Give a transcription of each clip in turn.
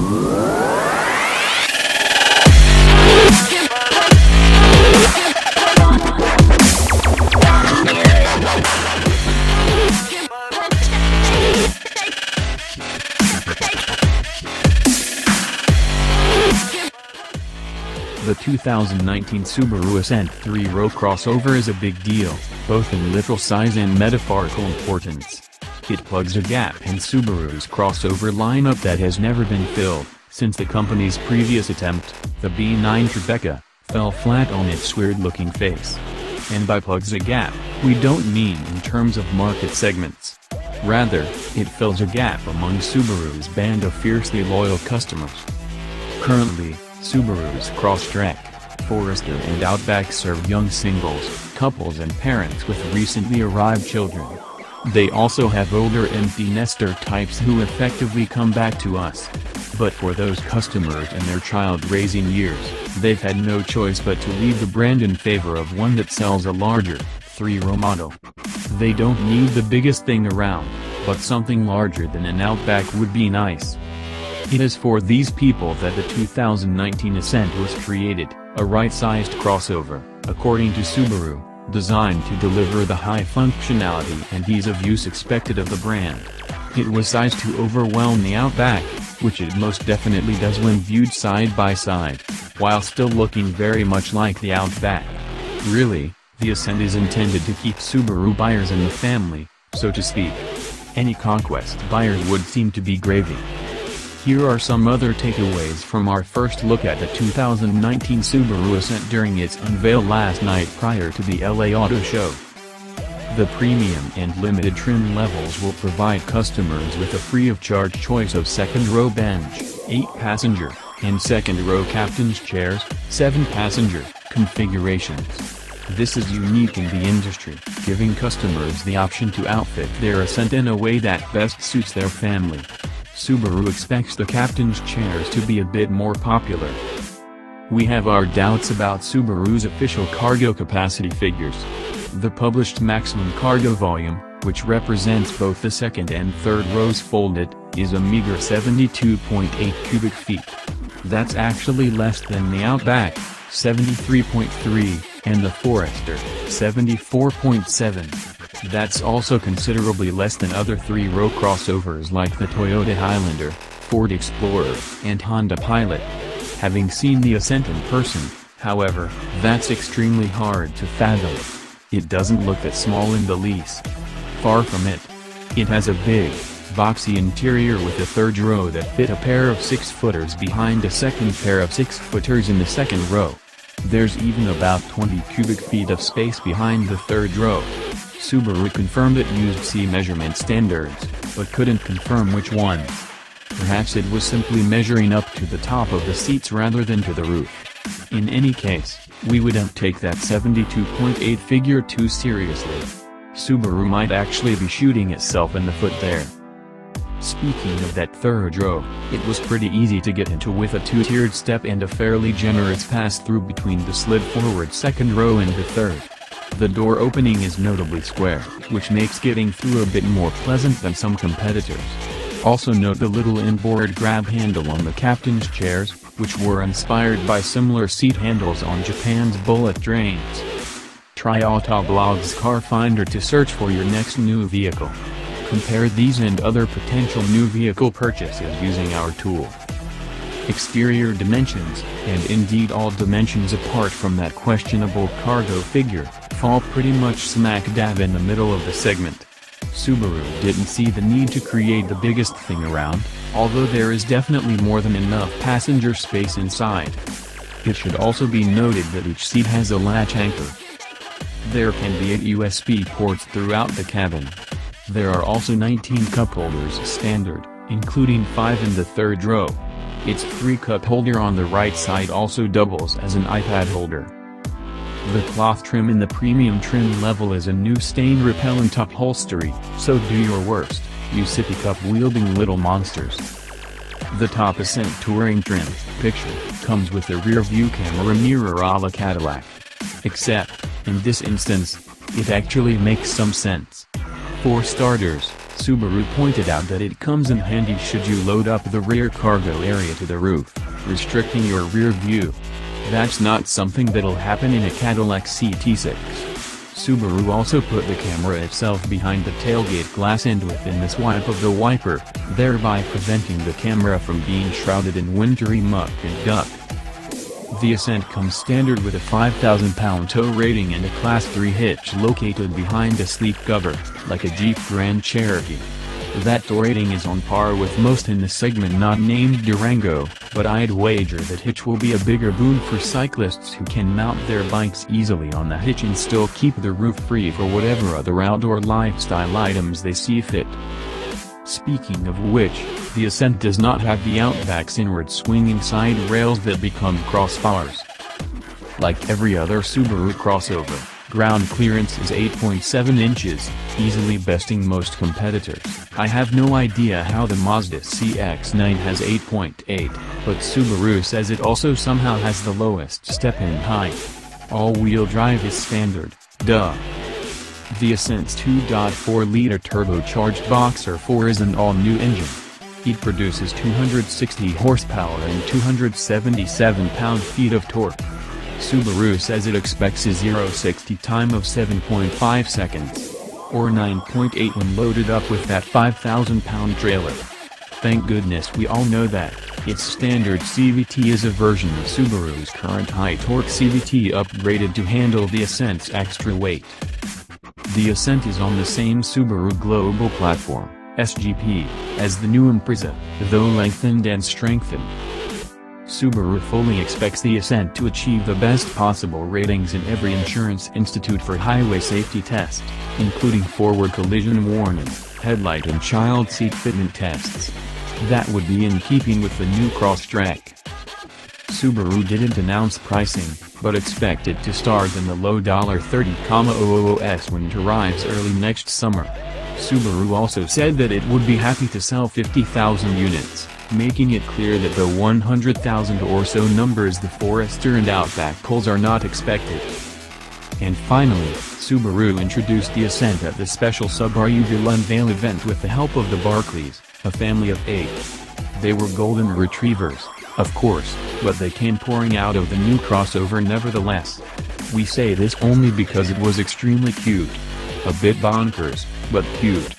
The 2019 Subaru Ascent 3-row crossover is a big deal, both in literal size and metaphorical importance. It plugs a gap in Subaru's crossover lineup that has never been filled, since the company's previous attempt, the B9 Tribeca, fell flat on its weird-looking face. And by plugs a gap, we don't mean in terms of market segments. Rather, it fills a gap among Subaru's band of fiercely loyal customers. Currently, Subaru's Crosstrek, Forester and Outback serve young singles, couples and parents with recently arrived children. They also have older empty nester types who effectively come back to us. But for those customers in their child-raising years, they've had no choice but to leave the brand in favor of one that sells a larger, 3-row model. They don't need the biggest thing around, but something larger than an Outback would be nice. It is for these people that the 2019 Ascent was created, a right-sized crossover, according to Subaru, designed to deliver the high functionality and ease of use expected of the brand. It was sized to overwhelm the Outback, which it most definitely does when viewed side by side, while still looking very much like the Outback. Really, the Ascent is intended to keep Subaru buyers in the family, so to speak. Any conquest buyers would seem to be gravy. Here are some other takeaways from our first look at the 2019 Subaru Ascent during its unveil last night prior to the LA Auto Show. The premium and limited trim levels will provide customers with a free-of-charge choice of second-row bench, 8-passenger, and second-row captain's chairs, 7-passenger, configurations. This is unique in the industry, giving customers the option to outfit their Ascent in a way that best suits their family. Subaru expects the captain's chairs to be a bit more popular. We have our doubts about Subaru's official cargo capacity figures. The published maximum cargo volume, which represents both the second and third rows folded, is a meager 72.8 cubic feet. That's actually less than the Outback, 73.3, and the Forester, 74.7. That's also considerably less than other 3-row crossovers like the Toyota Highlander, Ford Explorer, and Honda Pilot. Having seen the Ascent in person, however, that's extremely hard to fathom. It doesn't look that small in the least. Far from it. It has a big, boxy interior with a third row that fit a pair of 6-footers behind a second pair of 6-footers in the second row. There's even about 20 cubic feet of space behind the third row. Subaru confirmed it used C measurement standards, but couldn't confirm which ones. Perhaps it was simply measuring up to the top of the seats rather than to the roof. In any case, we wouldn't take that 72.8 figure too seriously. Subaru might actually be shooting itself in the foot there. Speaking of that third row, it was pretty easy to get into with a 2-tiered step and a fairly generous pass-through between the slid-forward second row and the third. The door opening is notably square, which makes getting through a bit more pleasant than some competitors. Also note the little inboard grab handle on the captain's chairs, which were inspired by similar seat handles on Japan's bullet trains. Try Autoblog's Car Finder to search for your next new vehicle. Compare these and other potential new vehicle purchases using our tool. Exterior dimensions, and indeed all dimensions apart from that questionable cargo figure, fall pretty much smack dab in the middle of the segment. Subaru didn't see the need to create the biggest thing around, although there is definitely more than enough passenger space inside. It should also be noted that each seat has a latch anchor. There can be 8 USB ports throughout the cabin. There are also 19 cup holders standard, including 5 in the third row. Its free cup holder on the right side also doubles as an iPad holder. The cloth trim in the premium trim level is a new stain-repellent upholstery, so do your worst, you sippy cup-wielding little monsters. The top Ascent Touring trim, picture, comes with a rear-view camera mirror a la Cadillac. Except, in this instance, it actually makes some sense. For starters, Subaru pointed out that it comes in handy should you load up the rear cargo area to the roof, restricting your rear view. That's not something that'll happen in a Cadillac CT6. Subaru also put the camera itself behind the tailgate glass and within the swipe of the wiper, thereby preventing the camera from being shrouded in wintry muck and duck. The Ascent comes standard with a 5,000-pound tow rating and a Class 3 hitch located behind a sleek cover, like a Jeep Grand Cherokee. That tow rating is on par with most in the segment not named Durango, but I'd wager that hitch will be a bigger boon for cyclists who can mount their bikes easily on the hitch and still keep the roof free for whatever other outdoor lifestyle items they see fit. Speaking of which, the Ascent does not have the Outback's inward swinging side rails that become crossbars. Like every other Subaru crossover, ground clearance is 8.7 inches, easily besting most competitors. I have no idea how the Mazda CX-9 has 8.8, but Subaru says it also somehow has the lowest step-in height. All-wheel drive is standard, duh. The Ascent's 2.4-liter turbocharged Boxer 4 is an all-new engine. It produces 260 horsepower and 277 pound-feet of torque. Subaru says it expects a 0-60 time of 7.5 seconds, or 9.8 when loaded up with that 5,000-pound trailer. Thank goodness we all know that. Its standard CVT is a version of Subaru's current high-torque CVT upgraded to handle the Ascent's extra weight. The Ascent is on the same Subaru Global Platform, SGP, as the new Impreza, though lengthened and strengthened. Subaru fully expects the Ascent to achieve the best possible ratings in every Insurance Institute for Highway Safety test, including forward collision warning, headlight and child seat fitment tests. That would be in keeping with the new Crosstrek. Subaru didn't announce pricing, but expected to start in the low $30,000s when it arrives early next summer. Subaru also said that it would be happy to sell 50,000 units, making it clear that the 100,000 or so numbers the Forester and Outback pulls are not expected. And finally, Subaru introduced the Ascent at the special Subaru Ville Unveil event with the help of the Barclays, a family of 8. They were golden retrievers, of course, but they came pouring out of the new crossover nevertheless. We say this only because it was extremely cute. A bit bonkers, but cute.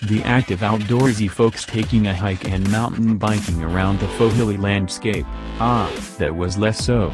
The active outdoorsy folks taking a hike and mountain biking around the faux hilly landscape, that was less so.